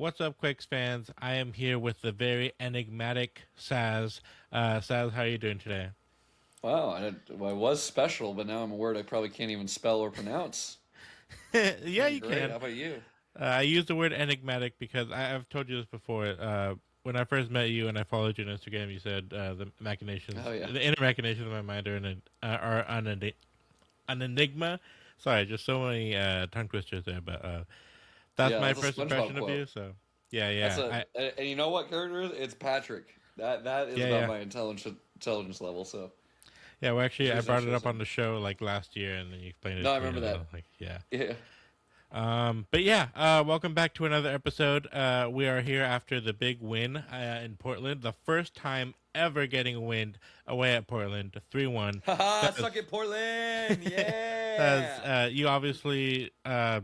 What's up, Quakes fans? I am here with the very enigmatic Saz. Saz, how are you doing today? Wow, well, I was special, but now I'm a word I probably can't even spell or pronounce. Yeah, Doing you great. can. How about you? I use the word enigmatic because I've told you this before. When I first met you and I followed you on Instagram, you said Oh yeah, the inner machinations of my mind are an enigma. Sorry, just so many tongue twisters there, but that's yeah. my That's a first SpongeBob impression of you. quote. So, yeah, That's yeah, and you know what character it is? It's Patrick. That is yeah, about yeah. my intelligence level. So Yeah, well, there's actually, a I reason I brought it chose up on him. the show like last year, and then you explained No, it I to me, remember and I that. was like, yeah. Yeah. But yeah, welcome back to another episode. We are here after the big win in Portland, the first time ever getting a win away at Portland, 3-1. Haha, Says, suck it, Portland. says Yeah. you obviously, I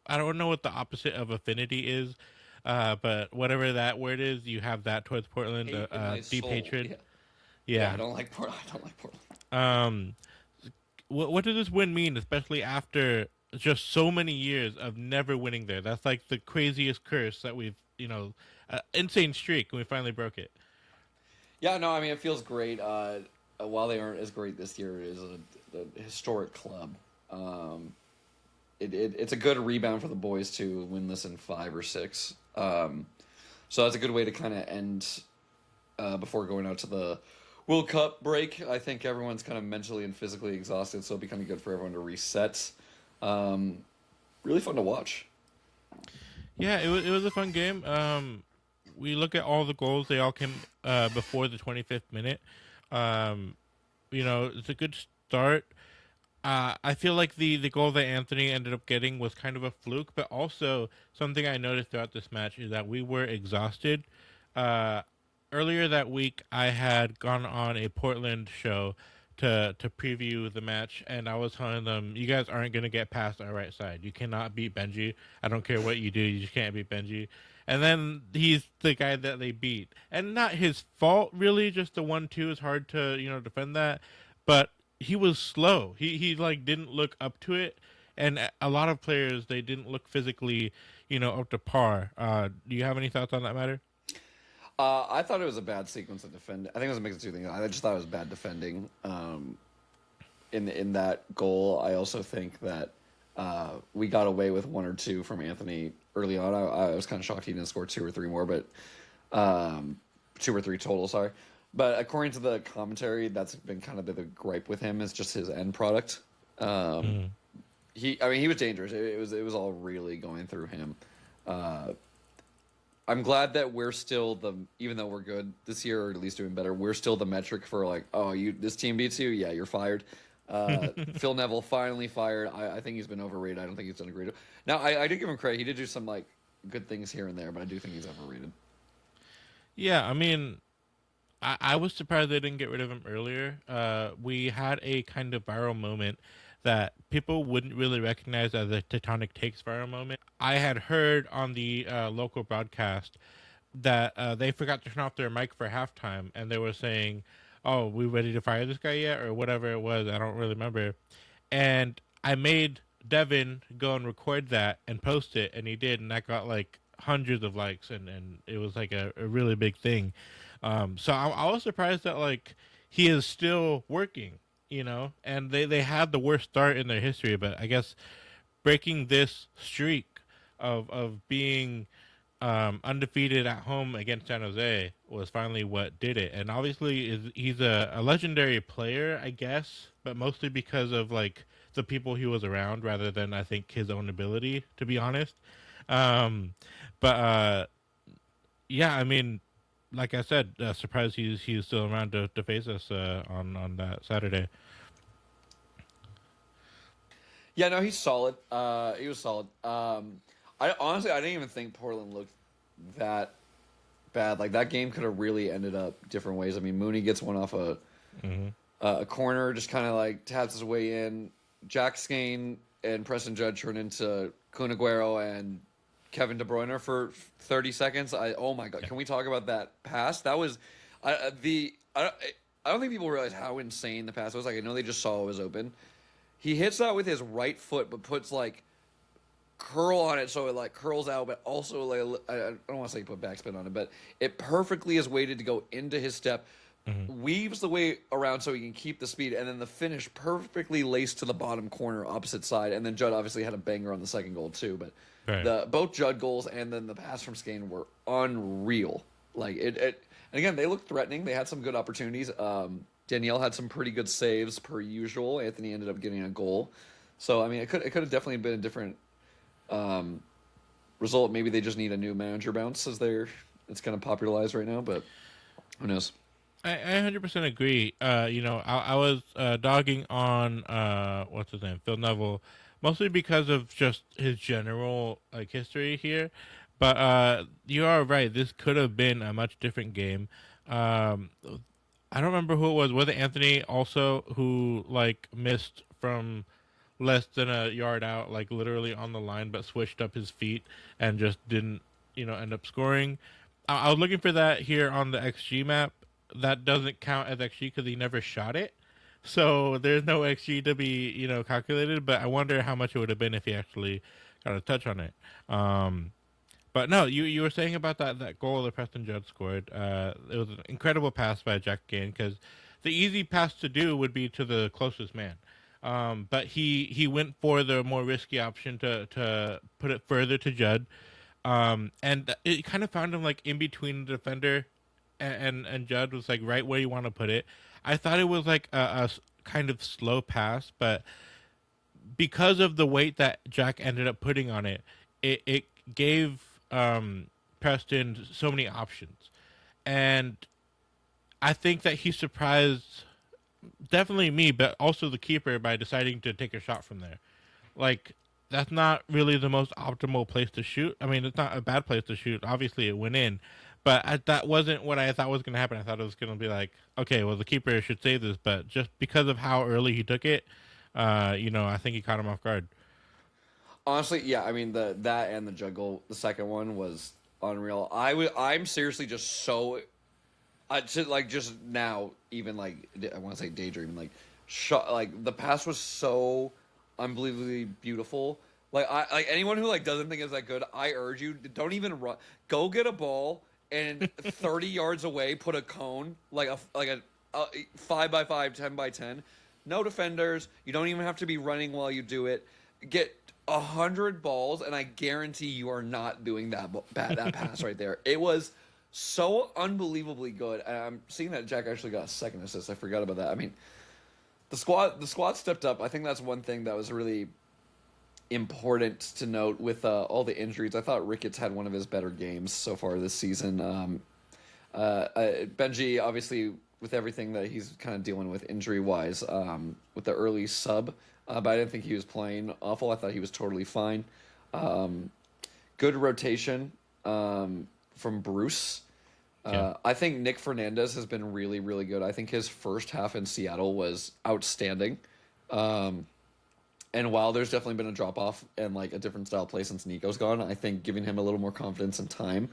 don't know what the opposite of affinity is, but whatever that word is, you have that towards Portland, Hate in my deep soul. hatred. Yeah. Yeah. I Yeah. don't like Portland. I don't like Portland. Um, what does this win mean, especially after just so many years of never winning there? That's like the craziest curse that insane streak, and we finally broke it. Yeah, no, I mean it feels great. While they aren't as great this year, it is a historic club. Um, it's a good rebound for the boys to win this in five or six. So that's a good way to kind of end before going out to the World Cup break. I think everyone's kind of mentally and physically exhausted, so it'll be kind of good for everyone to reset. Um, really fun to watch. Yeah, it was a fun game. We look at all the goals; they all came before the 25th minute. Um, it's a good start. I feel like the goal that Anthony ended up getting was kind of a fluke, but also something I noticed throughout this match is that we were exhausted. Uh, Earlier that week, I had gone on a Portland show to preview the match, and I was telling them, "You guys aren't going to get past our right side. You cannot beat Benji. I don't care what you do, you just can't beat Benji." And then he's the guy that they beat, and not his fault really. Just the 1-2 is hard to defend that, but he was slow. He like didn't look up to it, and a lot of players they didn't look physically up to par. Do you have any thoughts on that matter? I thought it was a bad sequence of defend. I think it was a mix of two things. I just thought it was bad defending. In that goal. I also think that we got away with one or two from Anthony early on. I was kind of shocked he didn't score two or three more, but two or three total. Sorry, but according to the commentary, that's been kind of the gripe with him is just his end product. Mm. I mean, he was dangerous. It was all really going through him. I'm glad that we're still even though we're good this year, or at least doing better, we're still the metric for like, oh, this team beats you, yeah, you're fired. Phil Neville finally fired. I think he's been overrated. I don't think he's done a great job. Now, I did give him credit. He did do some like good things here and there, but I do think he's overrated. Yeah, I mean, I was surprised they didn't get rid of him earlier. We had a kind of viral moment that people wouldn't really recognize as a Tectonic Takes viral moment. I had heard on the local broadcast that they forgot to turn off their mic for halftime, and they were saying, "Oh, we ready to fire this guy yet?" or whatever it was. I don't really remember. And I made Devin go and record that and post it, and he did, and that got like hundreds of likes, and it was like a really big thing. So I was surprised that like he is still working, and they had the worst start in their history, but I guess breaking this streak of being undefeated at home against San Jose was finally what did it. And obviously, he's a legendary player, I guess, but mostly because of like the people he was around, rather than I think his own ability. To be honest, um, but yeah, I mean, like I said, surprised he's still around to face us on that Saturday. Yeah, no, he's solid. He was solid. I honestly, I didn't even think Portland looked that bad. Like that game could have really ended up different ways. I mean, Mooney gets one off Hmm. a corner, just kind of like taps his way in. Jack Skane and Preston Judge turn into Kun Aguero and Kevin De Bruyne for 30 seconds. Oh my god, Yeah. can we talk about that pass? That was I don't think people realize how insane the pass was. Like I know they just saw it was open. He hits that with his right foot, but puts like curl on it so it like curls out, but also like I don't want to say put backspin on it, but it perfectly is weighted to go into his step, Hmm. weaves the way around so he can keep the speed, and then the finish perfectly laced to the bottom corner opposite side. And then Judd obviously had a banger on the second goal too, but Right. the both Judd goals and then the pass from Skane were unreal. Like it and again they looked threatening. They had some good opportunities. Danielle had some pretty good saves per usual. Anthony ended up getting a goal. So I mean, it could have definitely been a different um, result. Maybe they just need a new manager bounce as it's kind of popularized right now. But who knows? I 100% agree. I was dogging on what's his name, Phil Neville, mostly because of just his general like history here. But you are right. This could have been a much different game. Um, I don't remember who it was. Was it Anthony also who like missed from less than a yard out, like literally on the line, but switched up his feet and just didn't, end up scoring. I was looking for that here on the XG map. That doesn't count as XG because he never shot it. So there's no XG to be, calculated. But I wonder how much it would have been if he actually got a touch on it. But no, you were saying about that goal that Preston Judd scored. It was an incredible pass by Jack Gain because the easy pass to do would be to the closest man. But he went for the more risky option to put it further to Judd. And it kind of found him like in between the defender and Judd was like right where you want to put it. I thought it was like a kind of slow pass, but because of the weight that Jack ended up putting on it, it gave Preston so many options, and I think that he surprised definitely me, but also the keeper by deciding to take a shot from there. Like that's not really the most optimal place to shoot. I mean, it's not a bad place to shoot. Obviously, it went in, but that wasn't what I thought was going to happen. I thought it was going to be like, okay, well, the keeper should save this, but just because of how early he took it, I think he caught him off guard. Honestly, yeah. I mean the that and the juggle, the second one was unreal. I'm seriously just so I just like just now even like I want to say daydreaming like the pass was so unbelievably beautiful. Like I like anyone who like doesn't think it's that good, I urge you don't even run. Go get a ball and 30 yards away put a cone a 5 by 5, 10 by 10. No defenders. You don't even have to be running while you do it. Get 100 balls, and I guarantee you are not doing that pass right there. It was so unbelievably good. And I'm seeing that Jack actually got a second assist. I forgot about that. I mean, the squad stepped up. I think that's one thing that was really important to note with all the injuries. I thought Ricketts had one of his better games so far this season. Benji, obviously, with everything that he's kind of dealing with injury wise, with the early sub, but I didn't think he was playing awful. I thought he was totally fine. Um, Good rotation from Bruce. Yeah. I think Nick Fernandez has been really, really good. I think his first half in Seattle was outstanding. Um, and while there's definitely been a drop off and like a different style play since Nico's gone, I think giving him a little more confidence and time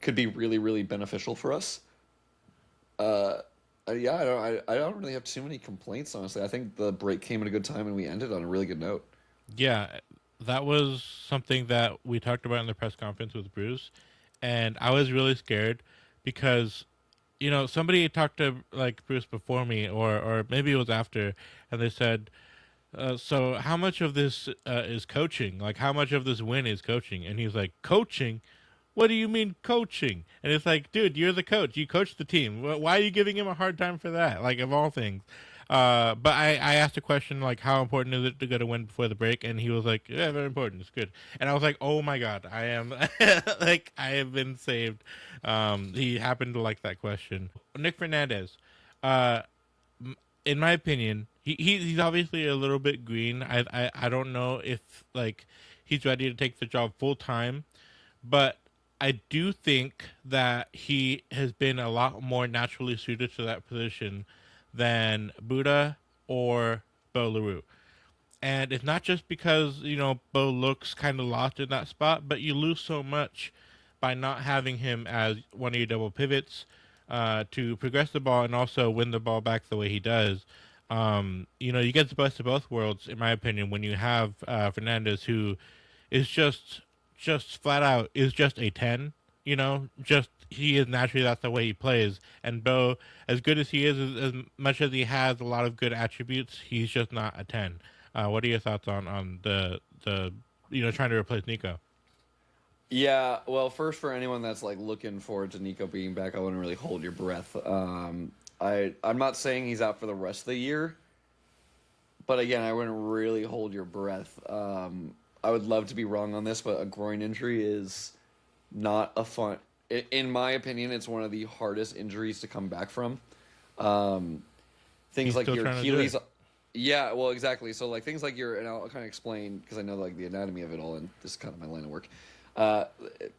could be really, really beneficial for us. Uh, yeah, I don't really have too many complaints, honestly. I think the break came at a good time and we ended on a really good note. Yeah, that was something that we talked about in the press conference with Bruce, and I was really scared because somebody talked to like Bruce before me, or maybe it was after, and they said, "So how much of this is coaching? Like how much of this win is coaching?" And he's like, "Coaching." What do you mean coaching? And it's like, dude, you're the coach. You coach the team. Why are you giving him a hard time for that? Like, of all things. But I asked a question like, how important is it to get a win before the break? And he was like, yeah, very important. It's good. And I was like, oh my god, I am like, I have been saved. He happened to like that question. Nick Fernandez, uh, in my opinion, he's obviously a little bit green. I don't know if like he's ready to take the job full time, but I do think that he has been a lot more naturally suited to that position than Buddha or Bo LaRue. And it's not just because, Bo looks kind of lost in that spot, but you lose so much by not having him as one of your double pivots to progress the ball and also win the ball back the way he does. You get the best of both worlds, in my opinion, when you have Fernandez, who is just flat out is just a 10. You know, just he is naturally that's the way he plays. And Bo, as good as he is, as much as he has a lot of good attributes, he's just not a 10. What are your thoughts on the trying to replace Nico? Yeah, well, first for anyone that's like looking forward to Nico being back, I wouldn't really hold your breath. I'm not saying he's out for the rest of the year, but again, I wouldn't really hold your breath. I would love to be wrong on this, but a groin injury is not a fun. In my opinion, it's one of the hardest injuries to come back from. Um, Things He's like still your trying to do it. Achilles. Yeah, well, exactly. So like things like your, and I'll kind of explain because I know like the anatomy of it all, and this is kind of my line of work. Uh,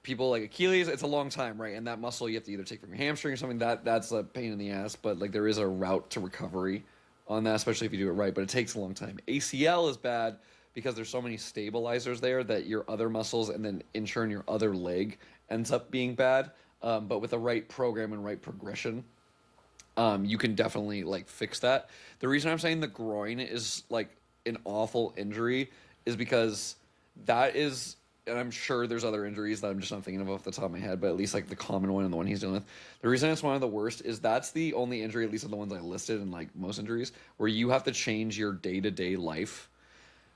People like Achilles, it's a long time, right? And that muscle you have to either take from your hamstring or something. That's a pain in the ass. But like there is a route to recovery on that, especially if you do it right. But it takes a long time. ACL is bad because there's so many stabilizers there that your other muscles and then in turn your other leg ends up being bad. But with the right program and right progression, you can definitely like fix that. The reason I'm saying the groin is like an awful injury is because that is, and I'm sure there's other injuries that I'm just not thinking of off the top of my head, but at least like the common one and the one he's dealing with. The reason it's one of the worst is that's the only injury, at least of the ones I listed and like most injuries, where you have to change your day to day life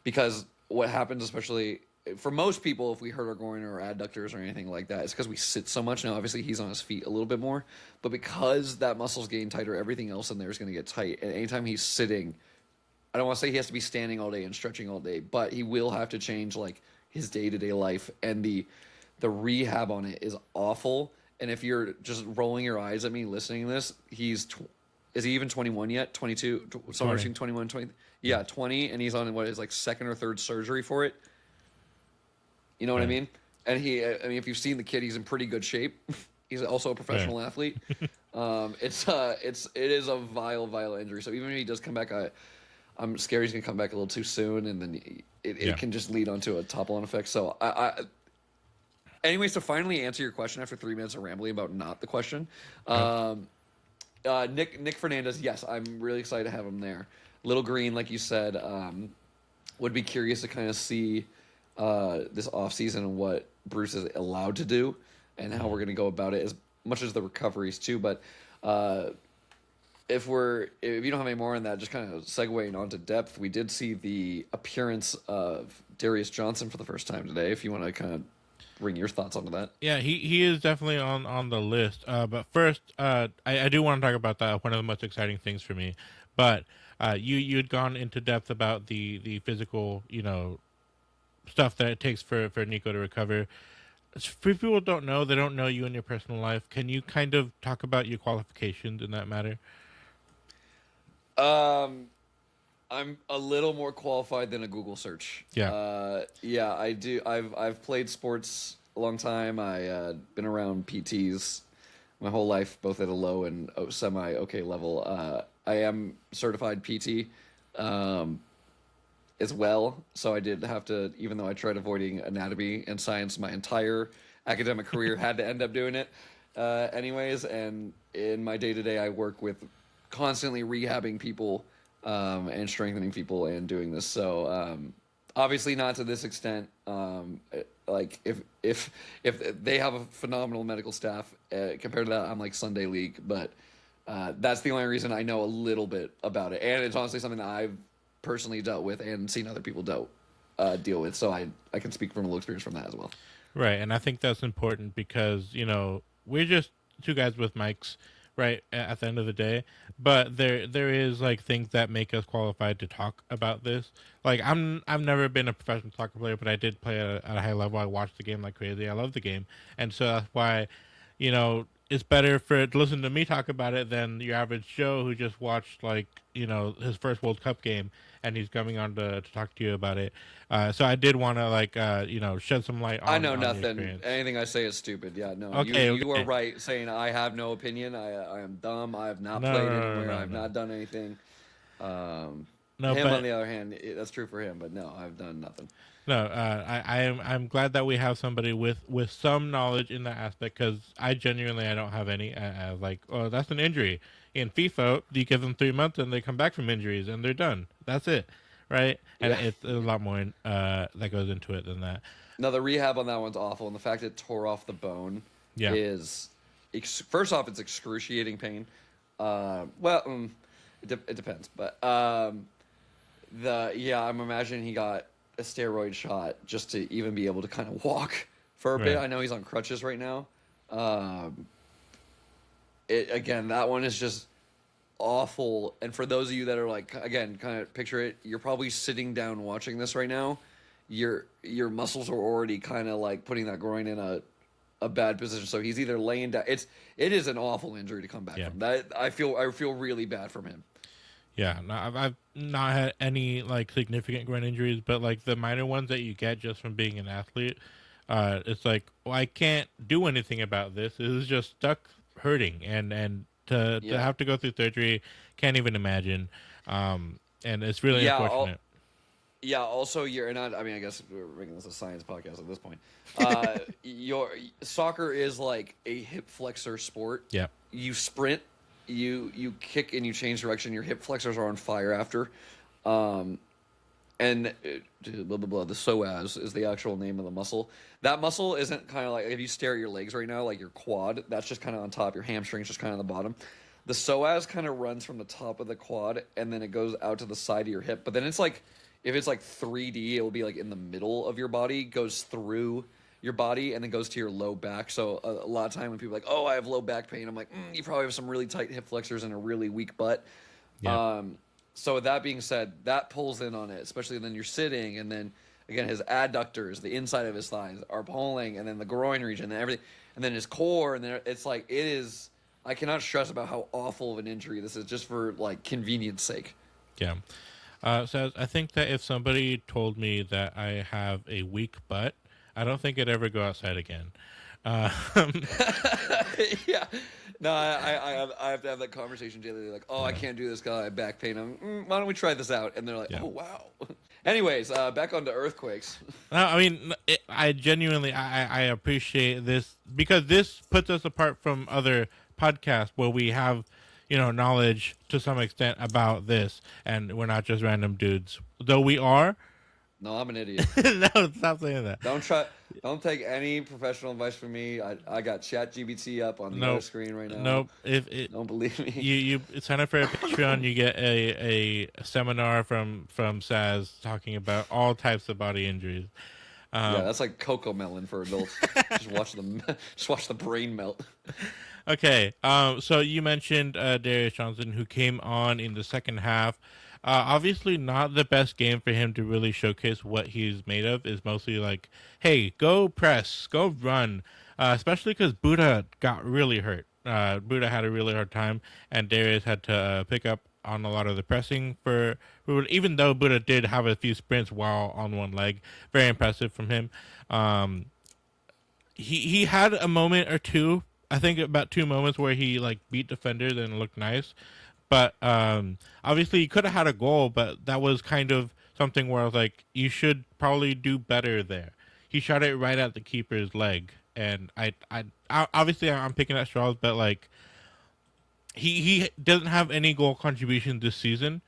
because what happens, especially for most people, if we hurt our groin or adductors or anything like that, it's because we sit so much. Now, obviously, he's on his feet a little bit more, but because that muscle's getting tighter, everything else in there is going to get tight. And anytime he's sitting, I don't want to say he has to be standing all day and stretching all day, but he will have to change like his day to day life, and the rehab on it is awful. And if you're just rolling your eyes at me listening to this, is he even 21 yet? 22, somewhere 20. between 21 and 20. Yeah. Yeah, 20, and he's on what is like second or third surgery for it. You know what I Right. mean? And I mean, if you've seen the kid, he's in pretty good shape. He's also a Right. professional athlete. It is a vile injury. So even if he does come back, I'm scared he's gonna come back a little too soon, and then Yeah. it can just lead onto a topple on effect. So anyways, to finally answer your question after 3 minutes of rambling about not the question, Yep. Nick Fernandez, yes, I'm really excited to have him there. Little Green, like you said, would be curious to kind of see this offseason and what Bruce is allowed to do and how we're going to go about it, as much as the recoveries too. But uh, if you don't have any more on that, just kind of segueing onto depth, we did see the appearance of Darius Johnson for the first time today. If you want to kind of bring your thoughts onto that. Yeah, he is definitely on the list. But first, I do want to talk about that, one of the most exciting things for me. But you had gone into depth about the physical, stuff that it takes for Nico to recover. For people who don't know, they don't know you in your personal life. Can you kind of talk about your qualifications in that matter? Um, I'm a little more qualified than a Google search. Yeah. Yeah, I do. I've played sports a long time. I been around PTs my whole life, both at a low and semi okay level. I am certified PT um, as well, so I did have to, even though I tried avoiding anatomy and science my entire academic career, had to end up doing it anyways. And in my day to day, I work with constantly rehabbing people and strengthening people and doing this. So obviously not to this extent. Like if they have a phenomenal medical staff compared to that, I'm like Sunday League. But that's the only reason I know a little bit about it, and it's honestly something that I've personally dealt with and seen other people deal with. So I can speak from a little experience from that as well. Right, and I think that's important because we're just two guys with mics, right? At the end of the day, but there is like things that make us qualified to talk about this. Like I've never been a professional soccer player, but I did play at a high level. I watched the game like crazy. I love the game, and so that's why, it's better to listen to me talk about it than your average Joe who just watched like his first World Cup game and he's coming on to talk to you about it. So I did want to like shed some light I on know your nothing. experience. Anything I say is stupid. Yeah, no, Okay, you are okay. right saying I have no opinion. I am dumb. I have not No, played no, no, anywhere. no, I have no, not done anything. Um, no. Him, on But the other hand, that's true for him. But no, I've done nothing. no, I'm glad that we have somebody with some knowledge in that aspect because I don't have any. I like, oh, that's an injury. In FIFA, you give them 3 months and they come back from injuries and they're done. That's it, right? And Yeah, it's a lot more that goes into it than that. No, the rehab on that one's awful, and the fact it tore off the bone Yeah, is, first off, it's excruciating pain. Well, it depends, but I'm imagining he got a steroid shot just to even be able to kind of walk for a bit. right. I know he's on crutches right now. Um, it again, that one is just awful. And for those of you that are like, again, kind of picture it, you're probably sitting down watching this right now. Your muscles are already kind of like putting that groin in a bad position. So he's either laying down. It is an awful injury to come back Yeah. from. That I feel really bad from him. Yeah, no, I've not had any like significant groin injuries, but like the minor ones that you get just from being an athlete, it's like, well, I can't do anything about this. It is just stuck hurting, and to Yeah. have to go through surgery, can't even imagine. And it's really Yeah. unfortunate. Yeah. Also, you're not. I mean, I guess we're making this a science podcast at this point. Your soccer is like a hip flexor sport. Yeah, You sprint, you kick, and you change direction. Your hip flexors are on fire after. Um, and blah blah blah. The psoas is the actual name of the muscle. That muscle isn't kind of like if you stare at your legs right now, like your quad. That's just kind of on top. Your hamstring's just kind of on the bottom. The psoas kind of runs from the top of the quad and then it goes out to the side of your hip. But then it's like if it's like 3D, it will be like in the middle of your body, goes through your body, and then goes to your low back. So a lot of time when people are like, oh, I have low back pain, I'm like, you probably have some really tight hip flexors and a really weak butt. yeah, Um, so with that being said, that pulls in on it, especially then you're sitting, and then again his adductors, the inside of his thighs, are pulling, and then the groin region, and everything, and then his core, and then it's like it is. I cannot stress about how awful of an injury this is, just for like convenience sake. yeah. So I think that if somebody told me that I have a weak butt, I don't think I'd ever go outside again. Uh, Yeah, no, I have to have that conversation daily. They're like, oh, I can't do this because I have back pain. Why don't we try this out? And they're like, Yeah. oh wow. Anyways, back onto earthquakes. No, I mean, I genuinely, I appreciate this because this puts us apart from other podcasts where we have, knowledge to some extent about this, and we're not just random dudes. Though we are. No, I'm an idiot. No, stop saying that. Don't try. Don't take any professional advice from me. I got ChatGPT up on the other Nope. screen right now. Nope. If it, Don't believe me. you sign up for a Patreon, you get a seminar from Saz talking about all types of body injuries. Yeah, that's like Cocoa Melon for adults. Just watch the brain melt. Okay, so you mentioned Darius Johnson, who came on in the second half. Obviously, not the best game for him to really showcase what he's made of. Is mostly like, hey, go press, go run, especially because Buddha got really hurt. Buddha had a really hard time, and Darius had to pick up on a lot of the pressing for even though Buddha did have a few sprints while on one leg. Very impressive from him. He had a moment or two, I think about two moments where he like beat defenders and looked nice. But obviously he could have had a goal, but that was kind of something where I was like, you should probably do better there. He shot it right at the keeper's leg, and I obviously I'm picking at straws, but like he doesn't have any goal contribution this season,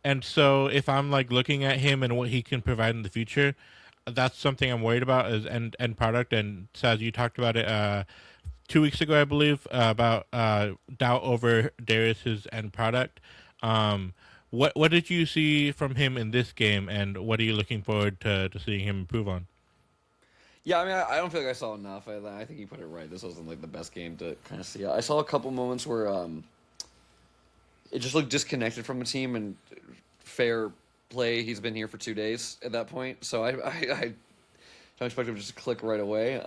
and so if I'm like looking at him and what he can provide in the future, that's something I'm worried about is end product. And Saz, you talked about it 2 weeks ago, I believe, about doubt over Darius's end product. What did you see from him in this game, and what are you looking forward to seeing him improve on? Yeah, I mean, I don't feel like I saw enough. I think you put it right. This wasn't like the best game to kind of see. I saw a couple moments where it just looked disconnected from the team, and fair play. He's been here for 2 days at that point, so I don't expect him to just click right away.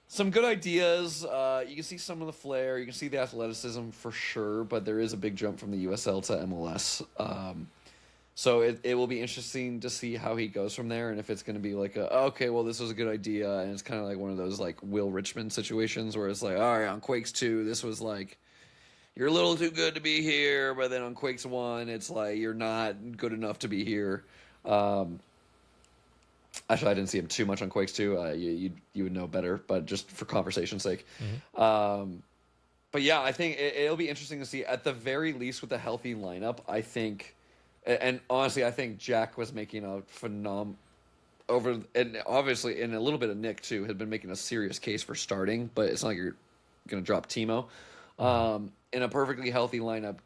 Some good ideas. You can see some of the flair. You can see the athleticism for sure, but there is a big jump from the USL to MLS. So it will be interesting to see how he goes from there, and if it's going to be like, okay, well, this was a good idea, and it's kind of like one of those like Will Richmond situations where it's like, all right, on Quakes 2, this was like, you're a little too good to be here, but then on Quakes 1, it's like, you're not good enough to be here. Actually, I didn't see him too much on Quakes 2. You would know better, but just for conversation's sake. But yeah, I think it'll be interesting to see. At the very least, with a healthy lineup, I think, and honestly, I think Jack was making a over, and obviously, and a little bit of Nick too, had been making a serious case for starting, but it's not like you're going to drop Timo. In a perfectly healthy lineup,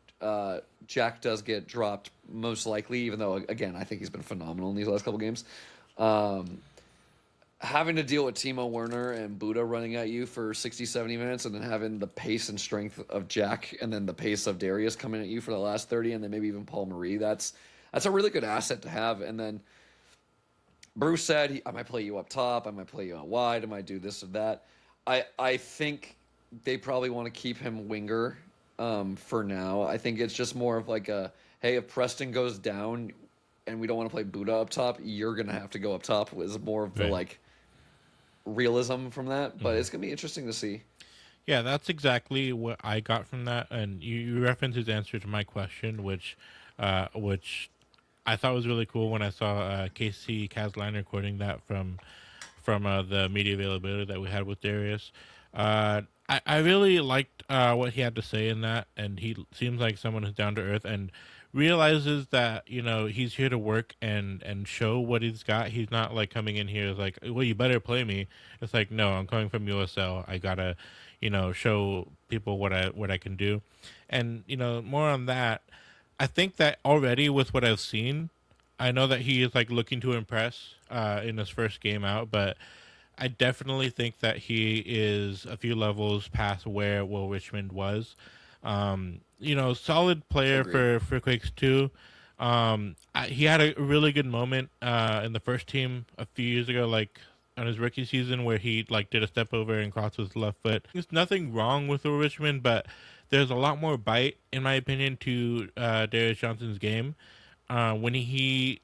Jack does get dropped most likely, even though, again, I think he's been phenomenal in these last couple games. Um, Having to deal with Timo Werner and Buddha running at you for 60, 70 minutes, and then having the pace and strength of Jack, and then the pace of Darius coming at you for the last 30, and then maybe even Paul Marie, that's a really good asset to have. And then Bruce said, I might play you up top, I might play you out wide, I might do this or that. I think they probably want to keep him winger for now. I think it's just more of like a, hey, if Preston goes down and we don't want to play Buddha up top, you're gonna have to go up top. Is more of the Right. like realism from that, but it's gonna be interesting to see. Yeah, that's exactly what I got from that. And you referenced his answer to my question, which I thought was really cool when I saw Casey Casliner quoting that from the media availability that we had with Darius. I really liked what he had to say in that, and he seems like someone who's down to earth and realizes that he's here to work and show what he's got. He's not like coming in here as like, well, you better play me. It's like, no, I'm coming from USL. I gotta show people what I can do, and more on that. I think that already with what I've seen, I know that he is like looking to impress in his first game out, but I definitely think that he is a few levels past where Will Richmond was. Solid player Agreed. for Quakes too. He had a really good moment in the first team a few years ago, like on his rookie season, where he like did a step over and crossed his left foot. There's nothing wrong with Will Richmond, but there's a lot more bite, in my opinion, to Darius Johnson's game. When he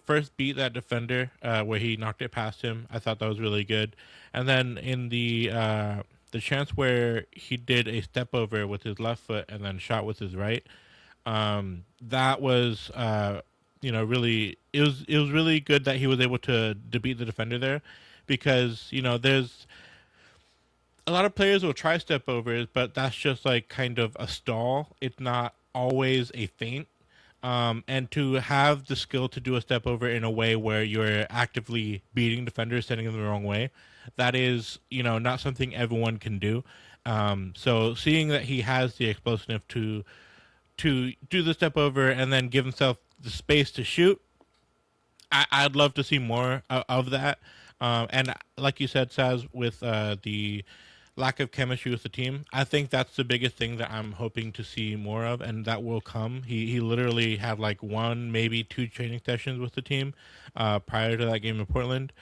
first beat that defender, where he knocked it past him, I thought that was really good. And then in the chance where he did a step over with his left foot and then shot with his right, that was really it was really good that he was able to beat the defender there, because there's a lot of players will try step overs, but that's just like kind of a stall. It's not always a feint. And to have the skill to do a step over in a way where you're actively beating defenders, sending them the wrong way, that is, not something everyone can do. So seeing that he has the explosiveness to do the step over and then give himself the space to shoot, I'd love to see more of that. And like you said, Saz, with the lack of chemistry with the team, I think that's the biggest thing that I'm hoping to see more of, and that will come. He literally had like one, maybe two training sessions with the team prior to that game in Portland,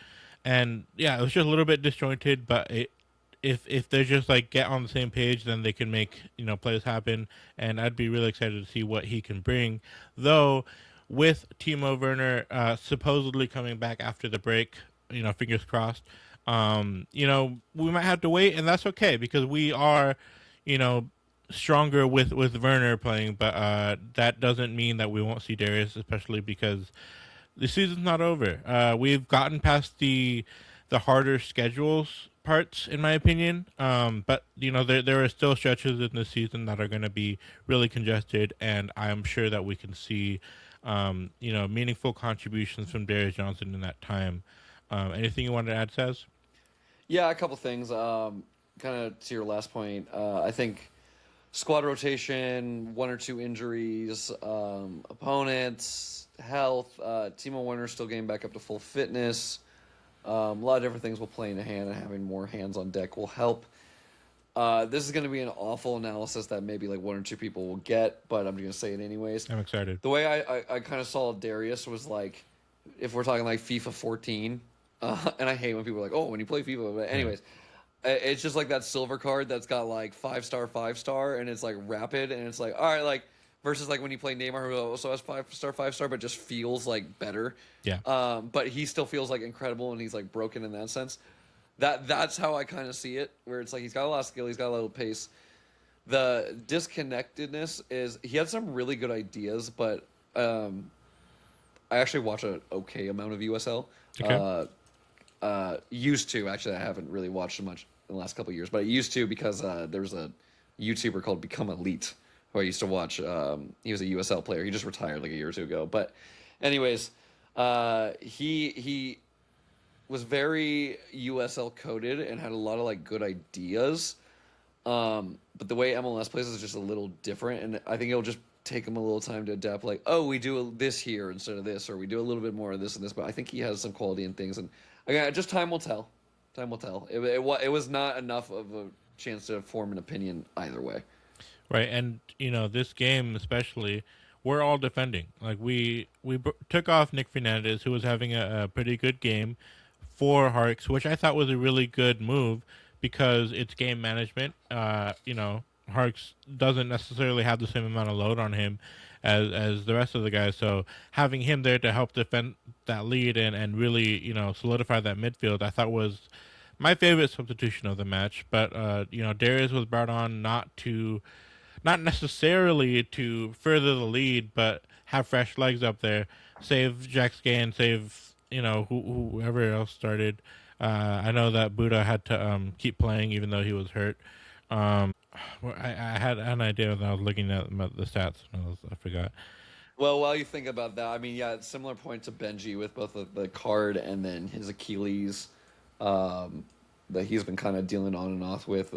and yeah, it was just a little bit disjointed. But if they just like get on the same page, then they can make plays happen, and I'd be really excited to see what he can bring. Though, with Timo Werner supposedly coming back after the break, fingers crossed. We might have to wait, and that's okay because we are, you know, stronger with Werner playing. But that doesn't mean that we won't see Darius, especially because the season's not over. We've gotten past the harder schedules parts, in my opinion. But there are still stretches in the season that are going to be really congested, and I'm sure that we can see, meaningful contributions from Darius Johnson in that time. Anything you wanted to add, Saz? Yeah, a couple things. Kind of to your last point, I think squad rotation, one or two injuries, opponents, health. Timo Werner still getting back up to full fitness. A lot of different things will play in a hand, and having more hands on deck will help. This is going to be an awful analysis that maybe like one or two people will get, but I'm going to say it anyways. I'm excited. The way I kind of saw Darius was like, if we're talking like FIFA 14, and I hate when people are like, oh, when you play FIFA. But anyways, it's just like that silver card that's got like 5-star, and it's like rapid, and it's like, all right, like versus like when you play Neymar, who also has 5-star, but just feels like better. Yeah. But he still feels like incredible, and he's like broken in that sense. That's how I kind of see it, where it's like he's got a lot of skill, he's got a little pace. The disconnectedness is he had some really good ideas, but I actually watch an okay amount of USL. Okay. Used to actually, I haven't really watched much in the last couple of years, but I used to because there was a YouTuber called Become Elite who I used to watch. He was a USL player. He just retired like a year or two ago. But anyways, he was very USL coded and had a lot of like good ideas. But the way MLS plays is just a little different, and I think it'll just take him a little time to adapt. Like, oh, we do this here instead of this, or we do a little bit more of this and this. But I think he has some quality in things, and again, just time will tell. Time will tell. It was not enough of a chance to form an opinion either way. Right, and this game especially, we're all defending. Like took off Nick Fernandez, who was having a pretty good game for Harks, which I thought was a really good move because it's game management. Harks doesn't necessarily have the same amount of load on him as the rest of the guys. So having him there to help defend that lead and really solidify that midfield, I thought was my favorite substitution of the match. But Darius was brought on not necessarily to further the lead, but have fresh legs up there, save Jack Scan, save whoever else started. I know that Buddha had to keep playing even though he was hurt. I had an idea when I was looking at the stats. I forgot. Well, while you think about that, I mean, yeah, it's similar point to Benji with both the card and then his Achilles um, that he's been kind of dealing on and off with.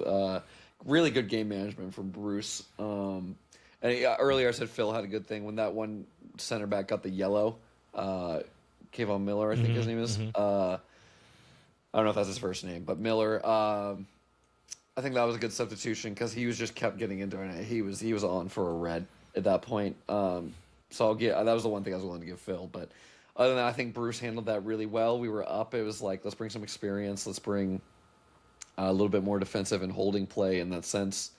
Really good game management from Bruce. And yeah, earlier I said Phil had a good thing when that one center back got the yellow. Kayvon Miller, I think his name is. I don't know if that's his first name, but Miller. I think that was a good substitution because he was just kept getting into it. He was on for a red at that point. So that was the one thing I was willing to give Phil. But other than that, I think Bruce handled that really well. We were up. It was like, let's bring some experience. Let's bring a little bit more defensive and holding play in that sense.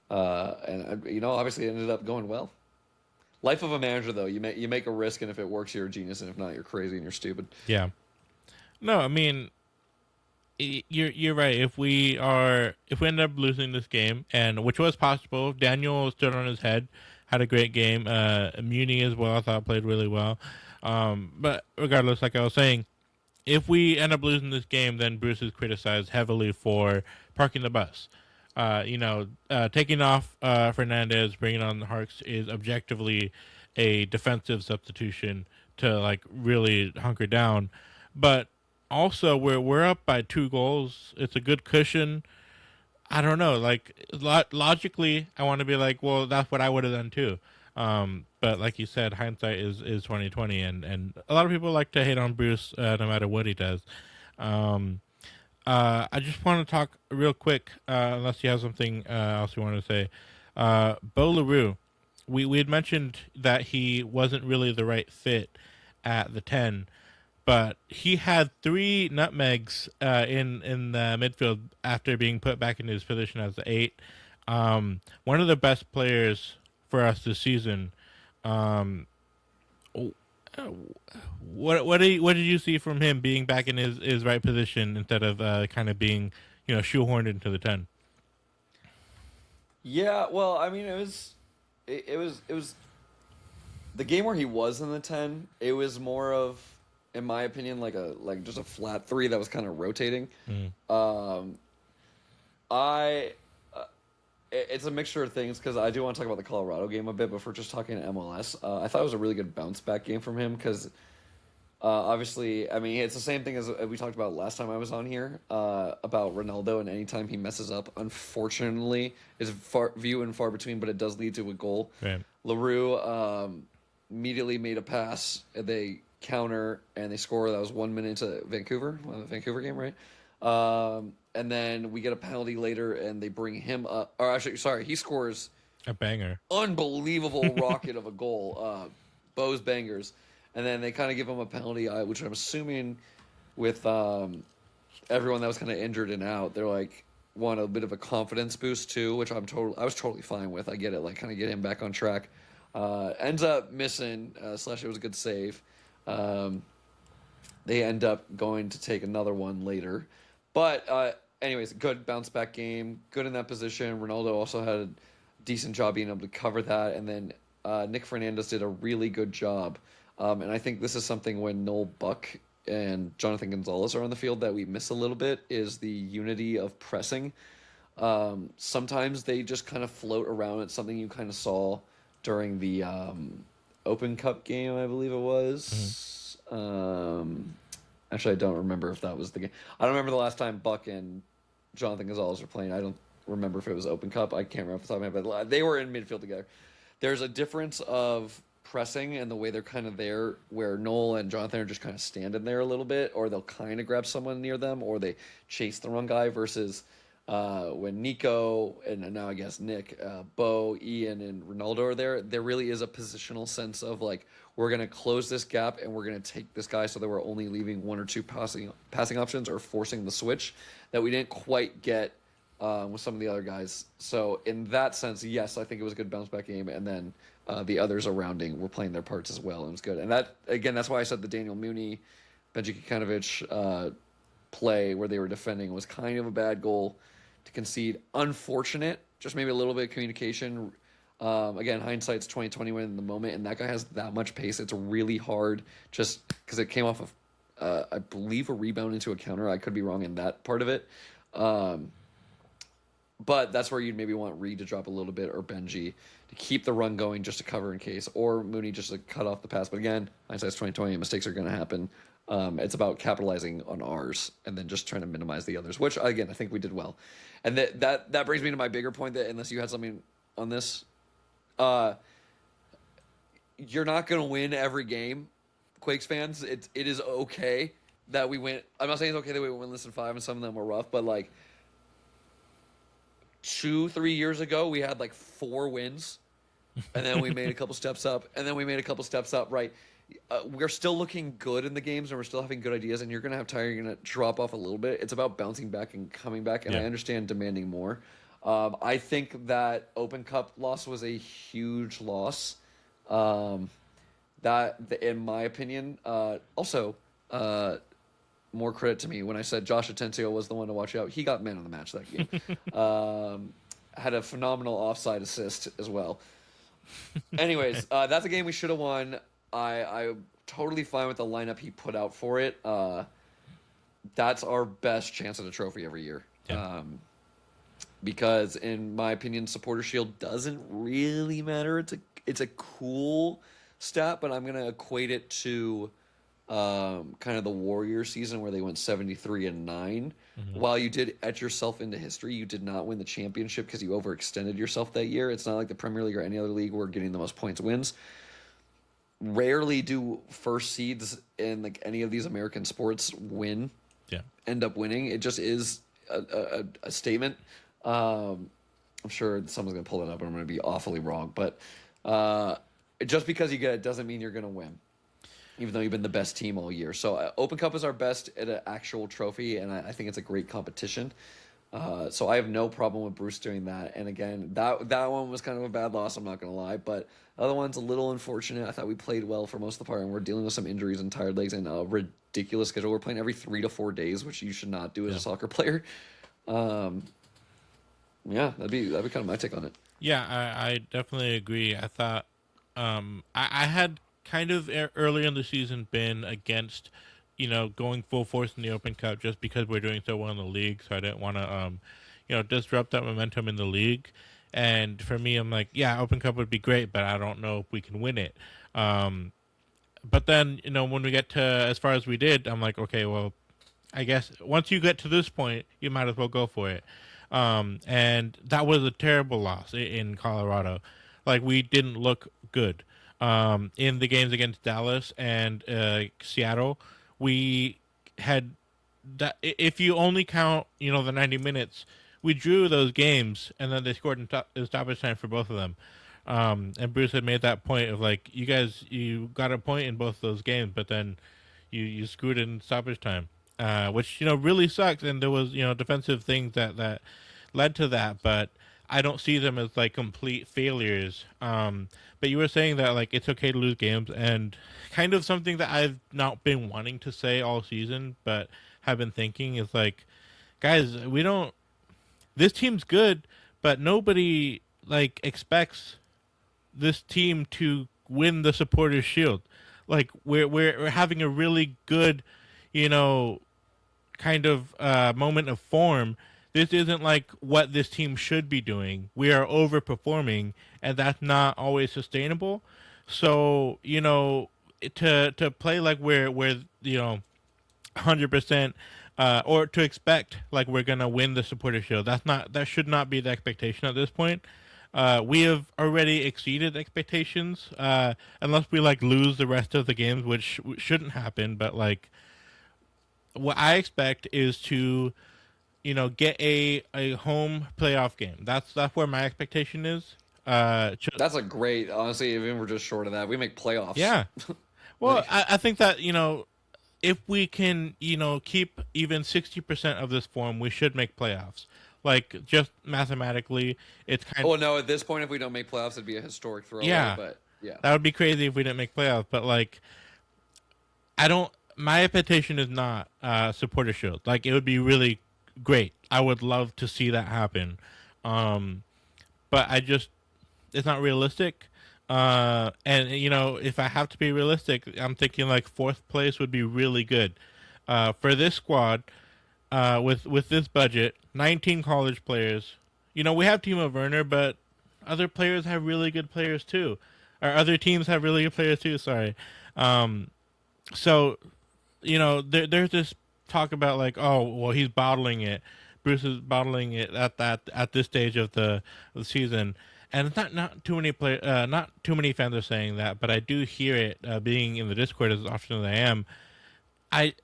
And obviously it ended up going well. Life of a manager, though, you make a risk, and if it works, you're a genius, and if not, you're crazy and you're stupid. Yeah. No, I mean, you're right. If we end up losing this game, and which was possible, Daniel stood on his head, had a great game. Muni as well, I thought played really well. But regardless, like I was saying, if we end up losing this game, then Bruce is criticized heavily for parking the bus. Taking off Fernandez, bringing on the Harks is objectively a defensive substitution to like really hunker down. But also, we're up by 2 goals. It's a good cushion. I don't know. Like logically, I want to be like, well, that's what I would have done too. But like you said, hindsight is 2020, and a lot of people like to hate on Bruce no matter what he does. I just want to talk real quick, unless you have something else you want to say. Bo LaRue, we had mentioned that he wasn't really the right fit at the 10, but he had 3 nutmegs in the midfield after being put back in his position as the 8. One of the best players for us this season. Um, what did you see from him being back in his right position instead of kind of being shoehorned into the 10? Yeah, well, I mean, it was the game where he was in the 10. It was more of, in my opinion, like just a flat three that was kind of rotating. Mm. Um, I it's a mixture of things because I do want to talk about the Colorado game a bit, but if we're just talking MLS, I thought it was a really good bounce back game from him because obviously, I mean, it's the same thing as we talked about last time I was on here about Ronaldo, and anytime he messes up, unfortunately, is few and far between, but it does lead to a goal. Right. LaRue immediately made a pass, they counter, and they score. That was 1 minute into Vancouver, the Vancouver game, right? And then we get a penalty later, and they bring him up. Or actually, sorry, he scores A banger. unbelievable rocket of a goal, Bo's bangers, and then they kind of give him a penalty, which I'm assuming with everyone that was kind of injured and out, they're like want a bit of a confidence boost too, which I was totally fine with. I get it, like kind of get him back on track. Ends up missing, slash it was a good save. They end up going to take another one later. But anyways, good bounce back game. Good in that position. Ronaldo also had a decent job being able to cover that. And then Nick Fernandez did a really good job. And I think this is something when Noel Buck and Jonathan Gonzalez are on the field that we miss a little bit is the unity of pressing. Sometimes they just kind of float around. It's something you kind of saw during the Open Cup game, I believe it was. Actually, I don't remember if that was the game. I don't remember the last time Buck and Jonathan Gonzalez were playing. I don't remember if it was Open Cup. I can't remember off the top of my head, but they were in midfield together. There's a difference of pressing and the way they're kind of there, where Noel and Jonathan are just kind of standing there a little bit, or they'll kind of grab someone near them, or they chase the wrong guy, versus when Nico and now I guess Nick, Bo, Ian, and Ronaldo are there, there really is a positional sense of like, we're going to close this gap and we're going to take this guy so that we're only leaving one or two passing options or forcing the switch that we didn't quite get with some of the other guys. So in that sense, yes, I think it was a good bounce back game, and then the others arounding were playing their parts as well, and it was good. And that again, that's why I said the Daniel Mooney, Benji Kikanovic play where they were defending was kind of a bad goal to concede. Unfortunate, just maybe a little bit of communication. Again, hindsight's 2020 when in the moment, and that guy has that much pace. It's really hard just because it came off of, I believe, a rebound into a counter. I could be wrong in that part of it. But that's where you'd maybe want Reed to drop a little bit, or Benji to keep the run going just to cover in case, or Mooney just to cut off the pass. But again, hindsight's 2020, mistakes are going to happen. It's about capitalizing on ours and then just trying to minimize the others, which again I think we did well. And that brings me to my bigger point, that unless you had something on this, you're not going to win every game, Quakes fans. It is okay that we went. I'm not saying it's okay that we win less than 5 and some of them were rough, but like 2-3 years ago we had like 4 wins, and then we made a couple steps up, and then we made a couple steps up. Right, we're still looking good in the games, and we're still having good ideas. And you're gonna have time. You're gonna drop off a little bit. It's about bouncing back and coming back. And I understand demanding more. I think that Open Cup loss was a huge loss. That, in my opinion, also more credit to me when I said Josh Atencio was the one to watch out. He got man of the match that game. Had a phenomenal offside assist as well. Anyways, that's a game we should have won. I'm totally fine with the lineup he put out for it. That's our best chance at a trophy every year. Yeah. Because in my opinion, Supporter Shield doesn't really matter. It's a cool stat, but I'm gonna equate it to kind of the Warrior season where they went 73-9. Mm-hmm. While you did etch yourself into history, you did not win the championship because you overextended yourself that year. It's not like the Premier League or any other league where getting the most points wins. Rarely do first seeds in like any of these American sports end up winning. It just is a statement. I'm sure someone's going to pull it up and I'm going to be awfully wrong, but just because you get it doesn't mean you're going to win, even though you've been the best team all year. So Open Cup is our best at an actual trophy, and I think it's a great competition. So I have no problem with Bruce doing that. And again, that one was kind of a bad loss, I'm not going to lie, but the other one's a little unfortunate. I thought we played well for most of the part, and we're dealing with some injuries and tired legs and a ridiculous schedule. We're playing every 3 to 4 days, which you should not do as a soccer player. Yeah, that'd be kind of my take on it. Yeah, I definitely agree. I thought I had kind of earlier in the season been against, going full force in the Open Cup just because we're doing so well in the league. So I didn't want to, disrupt that momentum in the league. And for me, I'm like, yeah, Open Cup would be great, but I don't know if we can win it. But then, when we get to as far as we did, I'm like, okay, well, I guess once you get to this point, you might as well go for it. And that was a terrible loss in Colorado. Like, we didn't look good. In the games against Dallas and Seattle, we had that. If you only count, the 90 minutes, we drew those games, and then they scored in stoppage time for both of them. And Bruce had made that point of like, you guys, you got a point in both those games, but then you screwed in stoppage time. Which really sucks, and there was defensive things that led to that, but I don't see them as like complete failures. But you were saying that like it's okay to lose games, and kind of something that I've not been wanting to say all season, but have been thinking is like, guys, this team's good, but nobody like expects this team to win the Supporters Shield. Like we're having a really good, kind of moment of form. This isn't like what this team should be doing. We are overperforming, and that's not always sustainable. So, to play like we're 100%, or to expect like we're gonna win the supporter shield. That should not be the expectation at this point. We have already exceeded expectations, unless we like lose the rest of the games, which shouldn't happen. But like, what I expect is to, get a home playoff game. That's where my expectation is. That's a great, honestly. Even we're just short of that, we make playoffs. Yeah. Well, Like, I think that if we can, keep even 60% of this form, we should make playoffs. Like, just mathematically, it's kind oh of, no, at this point, if we don't make playoffs, it'd be a historic throwaway. yeah, But yeah, that would be crazy if we didn't make playoffs. But, like, I don't, my expectation is not supporter shield. Like, it would be really great. I would love to see that happen. Um, but it's not realistic. And, if I have to be realistic, I'm thinking like fourth place would be really good. For this squad, with this budget, 19 college players. We have Timo Werner, but other players have really good players too. Or other teams have really good players too. Sorry. Um, so there's this talk about like, oh, well, he's bottling it. Bruce is bottling it at this stage of the season, and it's not too many not too many fans are saying that, but I do hear it being in the Discord as often as I am.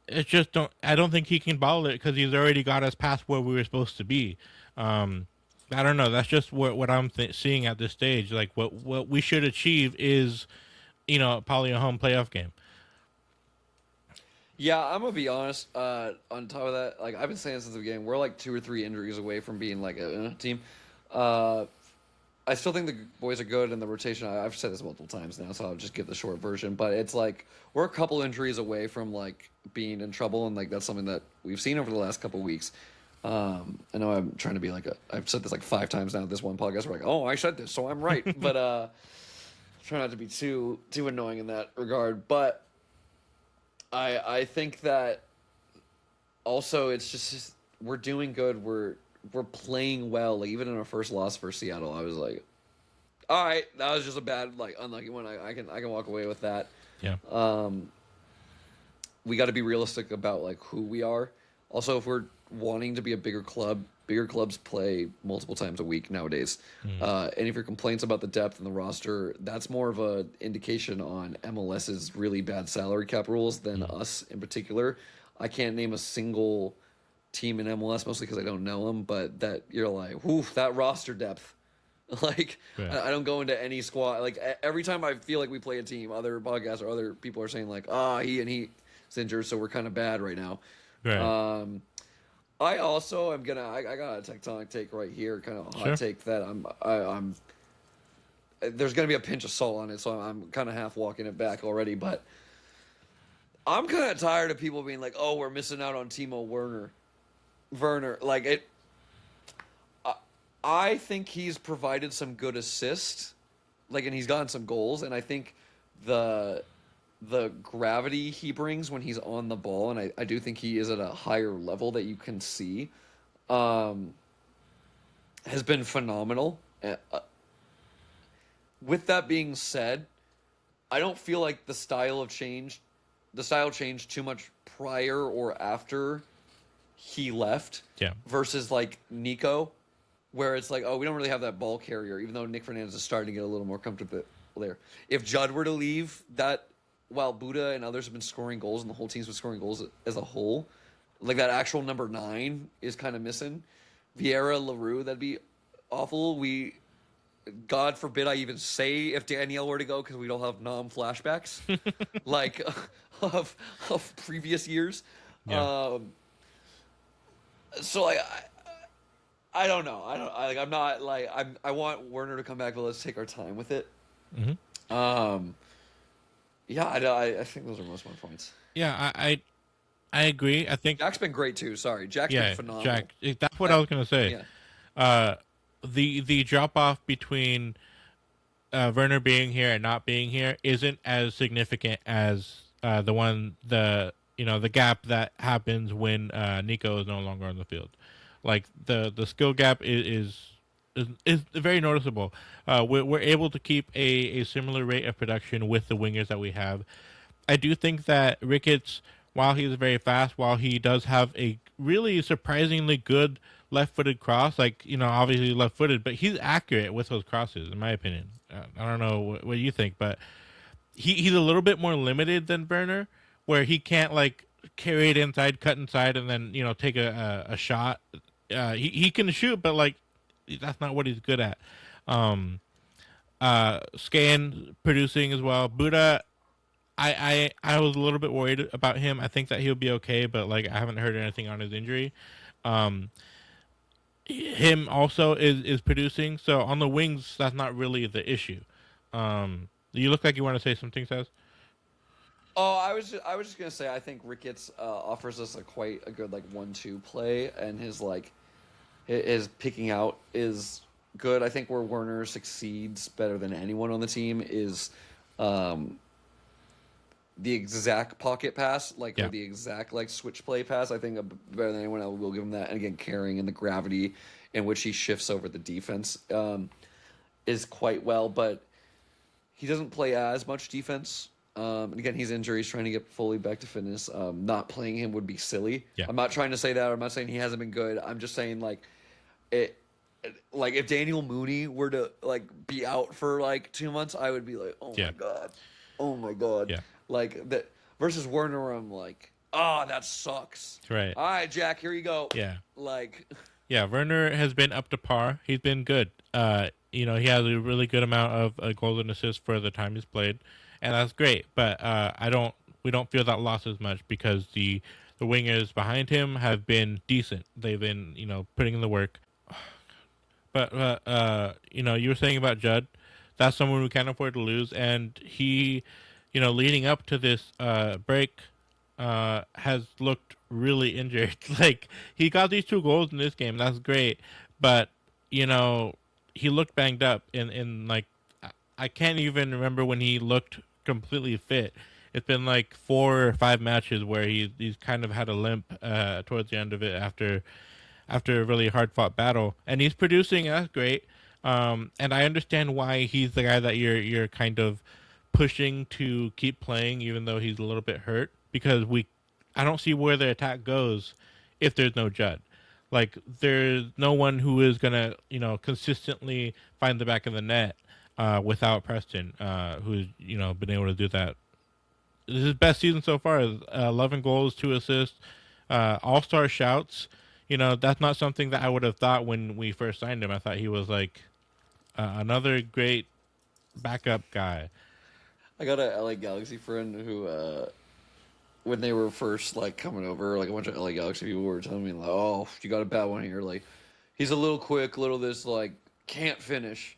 It just don't. I don't think he can bottle it because he's already got us past where we were supposed to be. Um, I don't know. That's just what I'm seeing at this stage. Like what we should achieve is, probably a home playoff game. yeah. I'm gonna be honest. On top of that, like I've been saying since the beginning, we're like 2 or 3 injuries away from being like a team. Uh, I still think the boys are good in the rotation. I've said this multiple times now, so I'll just give the short version. But it's like we're a couple injuries away from like being in trouble, and like that's something that we've seen over the last couple weeks. I know I'm trying to be like I've said this like 5 times now. This one podcast, we're like, oh, I said this, so I'm right. But try not to be too annoying in that regard. But I think that also it's just we're doing good. We're playing well. Like even in our first loss for Seattle, I was like, all right, that was just a bad like unlucky one. I can walk away with that. Yeah. Um, we got to be realistic about like who we are. Also, if we're wanting to be a bigger club, bigger clubs play multiple times a week nowadays. And if your complaints about the depth in the roster, that's more of a indication on MLS's really bad salary cap rules than us in particular. I can't name a single team in MLS, mostly because I don't know them, but that you're like, whoo, that roster depth. Like, Yeah. I don't go into any squad. Like, every time I feel like we play a team, other podcasts or other people are saying, like, he's injured, so we're kind of bad right now. Right. I also am gonna. I got a tectonic take right here, kind of a hot Sure. take that I'm. There's gonna be a pinch of salt on it, so I'm kind of half walking it back already. But I'm kind of tired of people being like, "Oh, we're missing out on Timo Werner." Like it. I think he's provided some good assists, like, and he's gotten some goals, and I think the gravity he brings when he's on the ball, and I do think he is at a higher level that you can see, has been phenomenal. With that being said, I don't feel like the style changed too much prior or after he left. Yeah. Versus like Nico, where it's like, oh, we don't really have that ball carrier, even though Nick Fernandez is starting to get a little more comfortable there. If Judd were to leave, that while Buddha and others have been scoring goals and the whole team's been scoring goals as a whole, like that actual number 9 is kind of missing. Vieira, LaRue, that'd be awful. God forbid I even say if Danielle were to go because we don't have flashbacks like of previous years. Yeah. So like I don't know. I'm not like I want Werner to come back, but let's take our time with it. Mm-hmm. Yeah, I think those are most of my points. Yeah. I agree. I think. Jack's been great too. Sorry, Jack's Yeah. been phenomenal. Jack. That's what I was gonna say. Yeah. The drop off between Werner being here and not being here isn't as significant as the gap that happens when Nico is no longer on the field. Like the skill gap is very noticeable. We're able to keep a similar rate of production with the wingers that we have. I do think that Ricketts while he's very fast, while he does have a really surprisingly good left-footed cross, like obviously left-footed, but he's accurate with those crosses, in my opinion. I don't know what you think, but he's a little bit more limited than Werner, where he can't like carry it inside, cut inside, and then take a shot. He can shoot, but like that's not what he's good at. Um, Scan producing as well. Buddha, I was a little bit worried about him. I think that he'll be okay, but like I haven't heard anything on his injury. Um, him also is producing. So on the wings, that's not really the issue. You look like you want to say something, Says. Oh, I was just gonna say I think Ricketts offers us a quite a good like 1-2 play, and his like his picking out is good. I think where Werner succeeds better than anyone on the team is um, the exact pocket pass, like or Yeah, the exact like switch play pass. I think better than anyone else will give him that. And again, carrying and the gravity in which he shifts over the defense is quite well, but he doesn't play as much defense. And again, he's injured. He's trying to get fully back to fitness. Not playing him would be silly. yeah, I'm not trying to say that. I'm not saying he hasn't been good. I'm just saying it. Like if Daniel Mooney were to like be out for like 2 months, I would be like, oh yeah, my god, oh my god. yeah. Like that versus Werner, I'm like, oh, that sucks. Right. All right, Jack, here you go. Yeah. Like, Yeah, Werner has been up to par. He's been good. He has a really good amount of goals and assists for the time he's played, and that's great. But we don't feel that loss as much because the wingers behind him have been decent. They've been putting in the work. But you were saying about Judd, that's someone we can't afford to lose, and he, leading up to this break, has looked really injured. Like he got these 2 goals in this game, that's great, but he looked banged up. In like I can't even remember when he looked completely fit. It's been like 4 or 5 matches where he's kind of had a limp towards the end of it after a really hard fought battle, and he's producing. That's great. And I understand why he's the guy that you're kind of pushing to keep playing, even though he's a little bit hurt, because I don't see where the attack goes if there's no Judd. Like there's no one who is gonna consistently find the back of the net without Preston, who's been able to do that. This is his best season so far. 11 goals, 2 assists, all-star shouts. That's not something that I would have thought when we first signed him. I thought he was like another great backup guy. I got a LA Galaxy friend who, when they were first like coming over, like a bunch of LA Galaxy people were telling me like, "Oh, you got a bad one here." Like, he's a little quick, little this, like can't finish.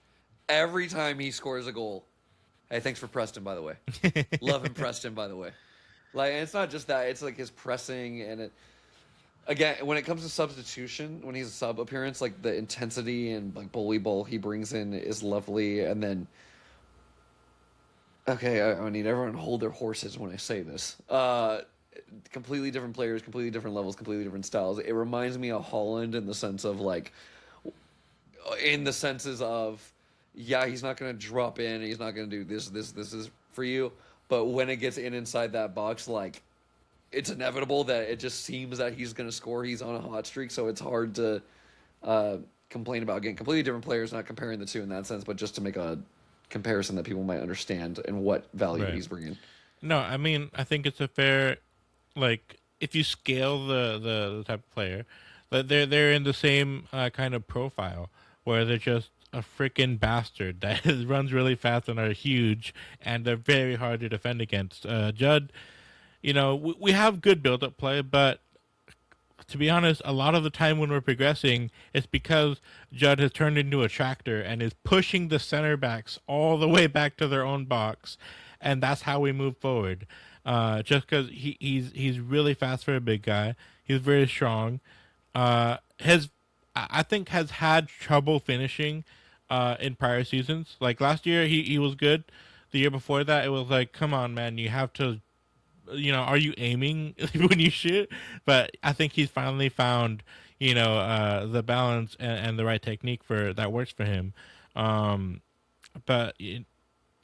Every time he scores a goal, hey, thanks for Preston, by the way. Loving Preston, by the way. Like, and it's not just that; it's like his pressing and it. Again, when it comes to substitution, when he's a sub appearance, like the intensity and like bully ball he brings in is lovely. And then, okay, I need everyone to hold their horses when I say this. Completely different players, completely different levels, completely different styles. It reminds me of Holland in the sense of like, in the senses of, yeah, he's not going to drop in, he's not going to do this is for you. But when it gets inside that box, like, it's inevitable that it just seems that he's going to score. He's on a hot streak, so it's hard to complain about. Again, completely different players, not comparing the two in that sense, but just to make a comparison that people might understand and what value Right. he's bringing. No, I mean I think it's a fair, like if you scale the type of player, that they're in the same kind of profile where they're just a freaking bastard that runs really fast and are huge and they're very hard to defend against. Judd, we have good build up play, but to be honest, a lot of the time when we're progressing, it's because Judd has turned into a tractor and is pushing the center backs all the way back to their own box, and that's how we move forward. Just because he's really fast for a big guy, he's very strong. Has I think has had trouble finishing in prior seasons. Like last year, he was good. The year before that, it was like, come on, man, you have to are you aiming when you shoot? But I think he's finally found, the balance and the right technique for that works for him. But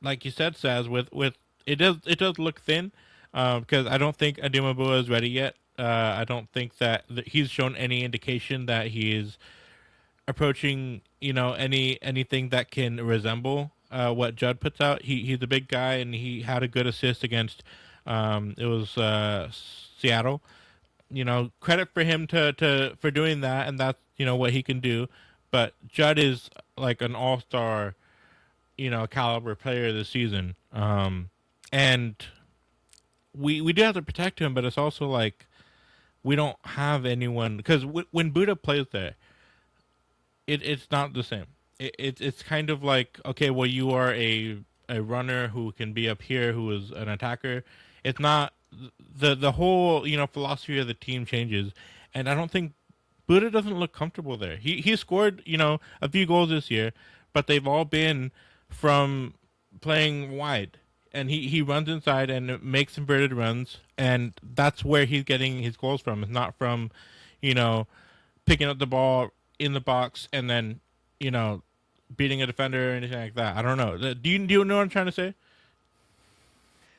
like you said, Saz, with it does look thin. because I don't think Adimabua is ready yet. I don't think that he's shown any indication that he is approaching, anything that can resemble what Judd puts out. He's a big guy, and he had a good assist against it was Seattle. Credit for him to for doing that, and that's what he can do. But Judd is like an all star, caliber player this season. And we do have to protect him, but it's also like we don't have anyone because when Buddha plays there, it's not the same. It's kind of like, okay, well, you are a runner who can be up here, who is an attacker. It's not the whole philosophy of the team changes, and I don't think Buddha doesn't look comfortable there. He scored a few goals this year, but they've all been from playing wide, and he runs inside and makes inverted runs, and that's where he's getting his goals from. It's not from you know picking up the ball in the box and then you know beating a defender or anything like that. I don't know. Do you know what I'm trying to say?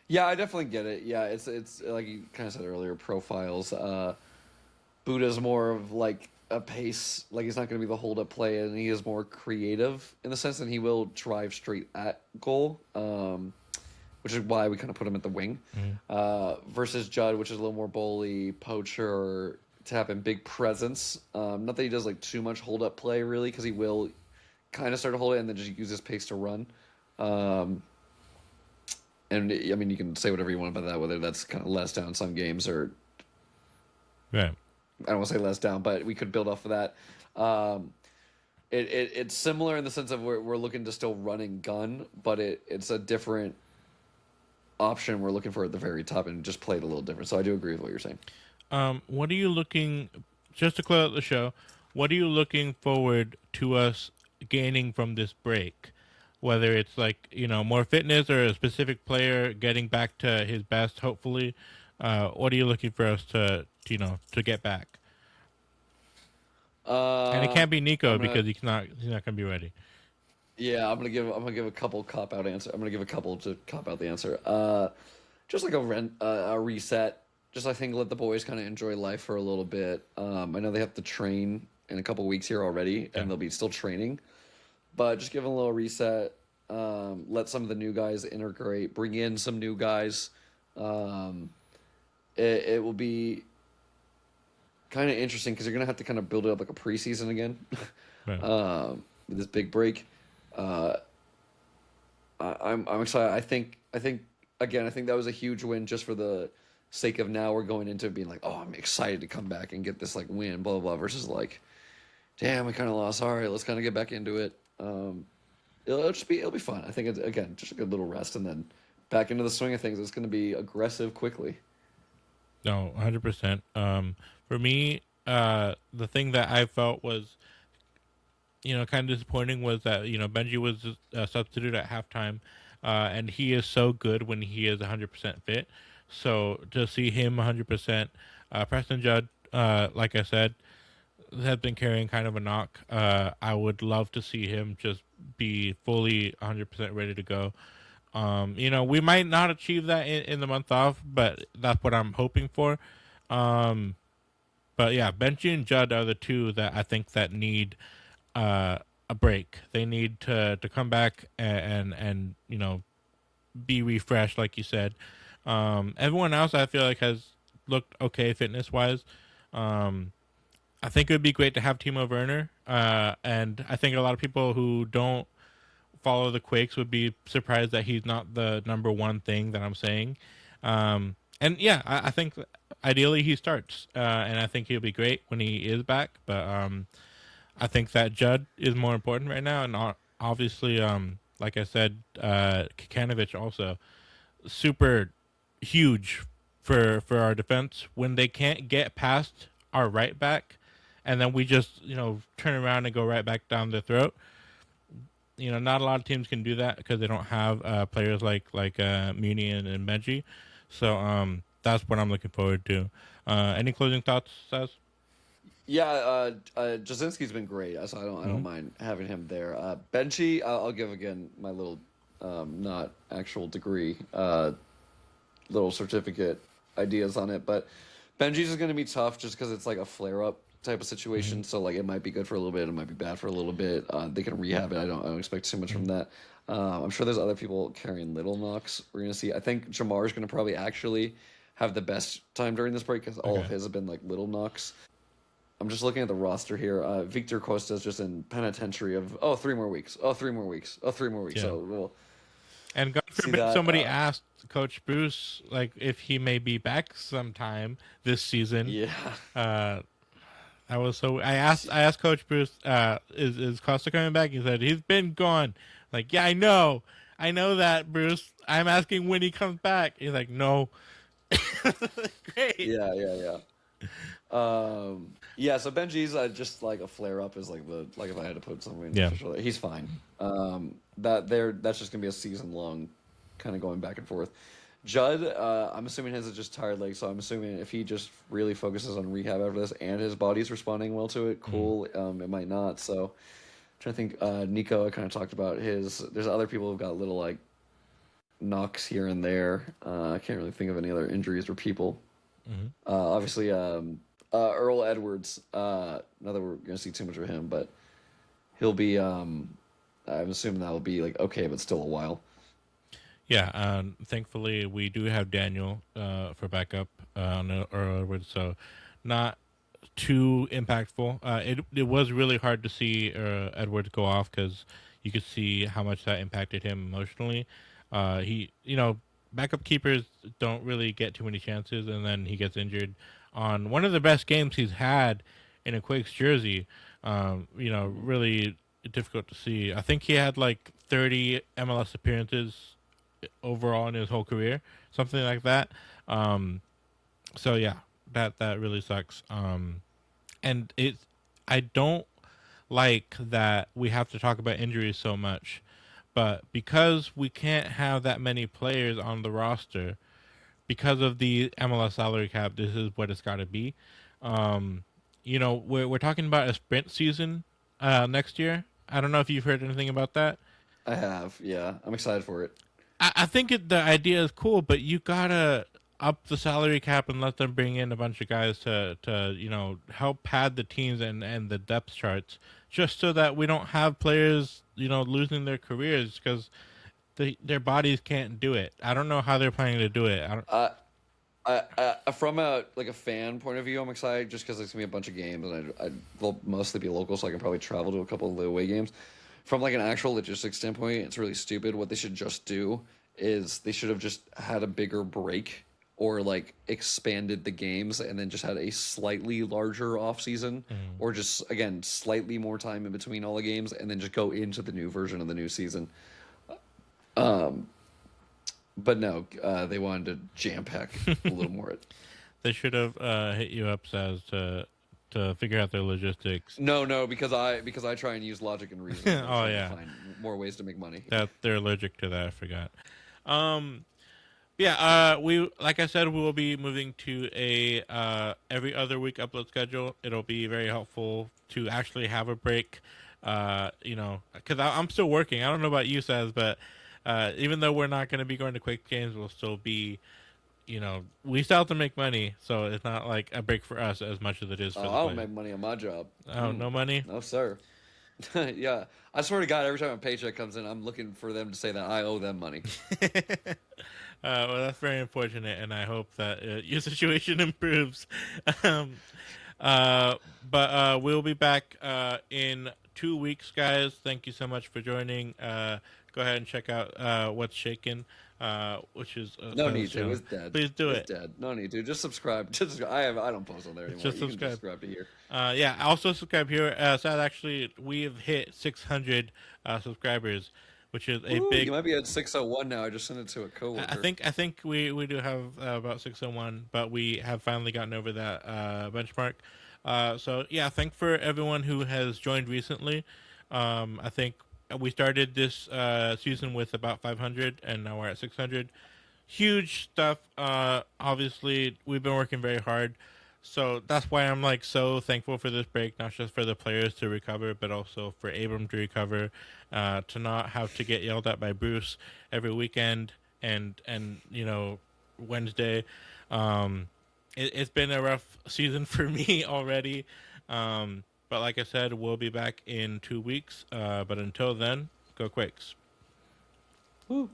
Yeah, I definitely get it. Yeah, it's like you kind of said earlier, profiles. Buddha's more of like a pace, like he's not going to be the hold up play, and he is more creative in the sense that he will drive straight at goal, which is why we kind of put him at the wing. Mhm. Versus Judd, which is a little more bully, poacher, tap and big presence. Not that he does like too much hold up play really, because he will kind of start to hold it and then just use his pace to run. Um, and I mean, you can say whatever you want about that, whether that's kind of less down some games or Right. I don't want to say less down, but we could build off of that. Um, it's similar in the sense of we're looking to still run and gun, but it's a different option we're looking for at the very top and just play it a little different. So I do agree with what you're saying. What are you looking, just to close out the show, what are you looking forward to us gaining from this break? Whether it's like, more fitness or a specific player getting back to his best, hopefully. What are you looking for us to get back? And it Uh, can't be Nico I'm gonna because he's not gonna be ready. yeah, I'm gonna give a couple cop out answer. I'm gonna give a couple to cop out the answer. Just like a reset. Just I think let the boys kind of enjoy life for a little bit. I know they have to train in a couple weeks here already, Yeah. and they'll be still training. But just give them a little reset. Let some of the new guys integrate. Bring in some new guys. Um, it will be kind of interesting because you're gonna have to kind of build it up like a preseason again Right. with this big break. Uh, I'm excited. I think again. I think that was a huge win just for the sake of now we're going into being like, oh, I'm excited to come back and get this like win, blah blah blah. Versus like, damn, we kind of lost. All right, let's kind of get back into it. It'll be fun. I think it's again just a good little rest and then back into the swing of things. It's going to be aggressive quickly. No, 100%. For me, the thing that I felt was, kind of disappointing was that, Benji was a substitute at halftime, and he is so good when he is 100% fit. So to see him 100%, Preston Judd, like I said, has been carrying kind of a knock. I would love to see him just be fully 100% ready to go. We might not achieve that in the month off, but that's what I'm hoping for. Um, but yeah, Benji and Judd are the two that I think that need a break. They need to come back and be refreshed, like you said. Everyone else I feel like has looked okay fitness wise. Um, I think it would be great to have Timo Werner, and I think a lot of people who don't follow the Quakes would be surprised that he's not the number one thing that I'm saying. And yeah, I think ideally he starts, and I think he'll be great when he is back. But I think that Judd is more important right now, and obviously, like I said, Kikanovich also super huge for our defense when they can't get past our right back, and then we just turn around and go right back down their throat. Not a lot of teams can do that because they don't have players like Muni and Benji. So that's what I'm looking forward to. Any closing thoughts, Saz? Yeah, Jasinski's been great, so I don't Mm-hmm. mind having him there. Benchi, I'll give again my little not actual degree. little certificate ideas on it. But Benji's is going to be tough just because it's like a flare up type of Mm-hmm. situation. So like it might be good for a little bit, it might be bad for a little bit. They can rehab it. I don't expect too much from Mm-hmm. that. I'm sure there's other people carrying little knocks. We're gonna see. I think Jamar's gonna probably actually have the best time during this break because all of Okay. his have been like little knocks. I'm just looking at the roster here. Victor Costa's just in penitentiary of 3 more weeks. Oh, 3 more weeks. Oh, 3 more weeks. Yeah. So we'll And God see forbid that. somebody asked Coach Bruce like if he may be back sometime this season. Yeah. Uh, I asked Coach Bruce, is Costa coming back? He said he's been gone. Like, yeah, I know that, Bruce. I'm asking when he comes back. He's like, no. Great. Yeah, yeah, yeah. Yeah, so Benji's just like a flare up is like the like if I had to put something Yeah. official there, he's fine. That's just gonna be a season long, kind of going back and forth. Judd, I'm assuming his is just tired legs, so I'm assuming if he just really focuses on rehab after this and his body's responding well to it, Mm. cool. It might not. So, trying to think. Nico, I kind of talked about his. There's other people who've got little like knocks here and there. I can't really think of any other injuries or people. Mm-hmm. Obviously, Earl Edwards. Not that we're gonna see too much of him, but he'll be. I'm assuming that will be like okay, but still a while. Yeah. Thankfully, we do have Daniel for backup on Earl Edwards, so not too impactful. It was really hard to see Edwards go off because you could see how much that impacted him emotionally. He, backup keepers don't really get too many chances, and then he gets injured on one of the best games he's had in a Quakes jersey. Really difficult to see. I think he had like 30 MLS appearances overall in his whole career, something like that. Um, so yeah, that really sucks. And I don't like that we have to talk about injuries so much, but because we can't have that many players on the roster because of the MLS salary cap, this is what it's got to be. Um, we're talking about a sprint season next year. I don't know if you've heard anything about that. I have, yeah. I'm excited for it. I think the idea is cool, but you gotta up the salary cap and let them bring in a bunch of guys to help pad the teams and the depth charts, just so that we don't have players losing their careers because their bodies can't do it. I don't know how they're planning to do it. I don't. Uh, from a fan point of view, I'm excited just because there's gonna be a bunch of games, and they'll mostly be local, so I can probably travel to a couple of the away games. From like an actual logistics standpoint, it's really stupid. What they should just do is they should have just had a bigger break or like expanded the games and then just had a slightly larger off season Mm. or just again slightly more time in between all the games and then just go into the new version of the new season. But no, they wanted to jam pack a little more. They should have hit you up, Saz, to figure out their logistics. No, no, because I try and use logic and reason. I'm Oh trying to yeah, find more ways to make money. that they're allergic to that. I forgot. Um, Yeah, we like I said, we will be moving to a every other week upload schedule. It'll be very helpful to actually have a break. Because I'm still working. I don't know about you, Saz, but even though we're not going to be going to quick games, we'll still be. We still have to make money, so it's not like a break for us as much as it is for the I don't players. make money on my job. Oh, no money. No, sir. Yeah, I swear to God, every time a paycheck comes in, I'm looking for them to say that I owe them money. Well, that's very unfortunate, and I hope that your situation improves. um, but we'll be back in 2 weeks, guys. Thank you so much for joining. Go ahead and check out What's Shaken, which is No Silas need to. Jones. It's dead. Please do It's it. dead. No need to. Just subscribe. I don't post on there anymore. Just You can subscribe. subscribe to here. Yeah, also subscribe here. Sad, actually, we have hit 600 subscribers, which is a Woo, big. you might be at 601 now. I just sent it to a coworker. I think we do have about 601, but we have finally gotten over that benchmark. So yeah, thank for everyone who has joined recently. I think we started this season with about 500, and now we're at 600. Huge stuff. Obviously, we've been working very hard. So that's why I'm like so thankful for this break, not just for the players to recover, but also for Abram to recover, to not have to get yelled at by Bruce every weekend, and Wednesday. It's been a rough season for me already. But like I said, we'll be back in 2 weeks. But until then, go Quakes. Woo.